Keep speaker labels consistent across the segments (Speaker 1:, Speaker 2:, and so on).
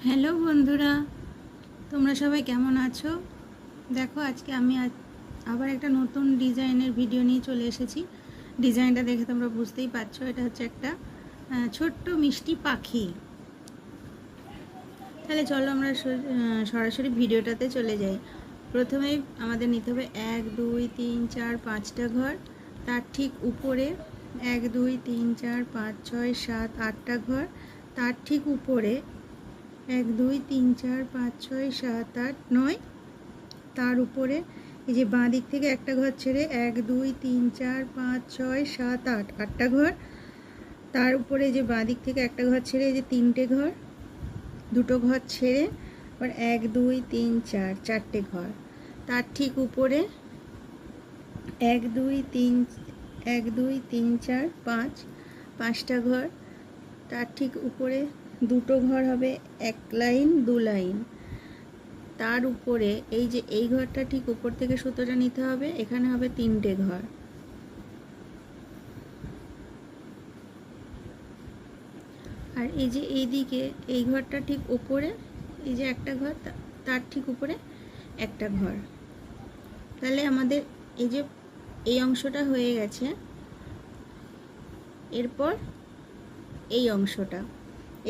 Speaker 1: Hello বন্ধুরা, তোমরা সবাই কেমন আছো? দেখো, আজকে আমি আবার একটা নতুন ডিজাইনের ভিডিও নিয়ে চলে এসেছি। ডিজাইনটা দেখে তোমরা বুঝতেই পারছো, এটা হচ্ছে একটা ছোট্ট মিষ্টি পাখি। তাহলে চলো আমরা সরাসরি ভিডিওটাতে চলে যাই। প্রথমেই আমাদের নিতে হবে 1 2 3 4 5টা ঘর। তার ঠিক উপরে 1 2 3 4 5 6 7 8টা ঘর। তার ঠিক উপরে 1 2 3 4 5 6 7 8 9। তার উপরে এই যে বাঁ দিক থেকে একটা ঘর ছেড়ে 1 2 3 4 5 6 7 8 8টা ঘর। তার উপরে যে বাঁ দিক থেকে একটা ঘর ছেড়ে এই যে 3টে ঘর, দুটো ঘর ছেড়ে আবার 1 2 3 4 4টে ঘর। তার ঠিক উপরে 1 2 3 1 2 3 4 5 5টা ঘর। তার ঠিক উপরে দুটো ঘর হবে, এক লাইন দু লাইন। তার উপরে এই যে এই ঘরটা ঠিক উপর থেকে সুতোটা নিতে হবে, এখানে হবে 3টে ঘর। আর এই যে এইদিকে এই ঘরটা ঠিক উপরে, এই যে একটা ঘর, তার ঠিক উপরে একটা ঘর। তাহলে আমাদের এই যে এই অংশটা হয়ে গেছে। এরপর এই অংশটা,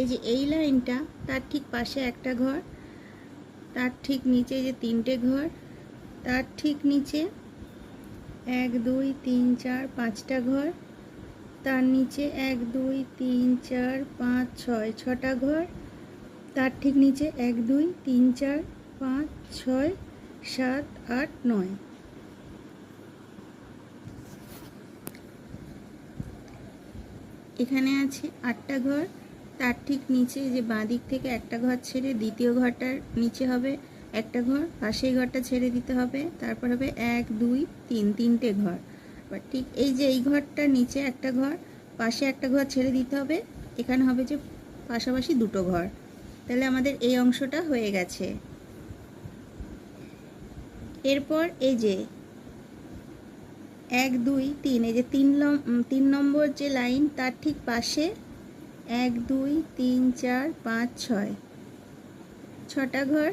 Speaker 1: এই যে এই লাইনটা, তার ঠিক পাশে একটা ঘর, তার ঠিক নিচে যে 3টে ঘর, তার ঠিক নিচে 1 2 3 4 5টা ঘর, তার নিচে 1 2 3 4 5 6 6টা ঘর, তার ঠিক নিচে 1 2 3 4 5 6 7 8 9। এখানে আছে 8টা ঘর। তার ঠিক নিচে যে বাঁ দিক থেকে একটা ঘর ছেড়ে দ্বিতীয় ঘরটার নিচে হবে একটা ঘর, পাশেই ঘরটা ছেড়ে দিতে হবে, তারপর হবে 1 2 3 3টে ঘর। এবার ঠিক এই যে এই ঘরটার নিচে একটা ঘর, পাশে একটা ঘর ছেড়ে দিতে হবে, এখানে হবে যে পাশাপাশি দুটো ঘর। তাহলে আমাদের এই অংশটা হয়ে গেছে। এরপর এই যে 1 2 3, এই যে 3 নম্বর যে লাইন, তার ঠিক পাশে 1 2 3 4 5 6 6টা ঘর।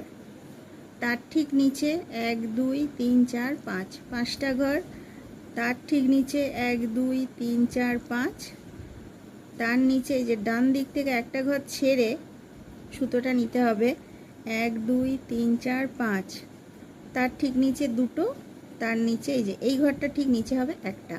Speaker 1: তার ঠিক নিচে 1 2 3 4 5 5টা ঘর। তার ঠিক নিচে 1 2 3 4 5। তার নিচে এই যে ডান দিক থেকে একটা ঘর ছেড়ে সুতোটা নিতে হবে 1 2 3 4 5। তার ঠিক নিচে দুটো, তার নিচে এই যে এই ঘরটা ঠিক নিচে হবে একটা।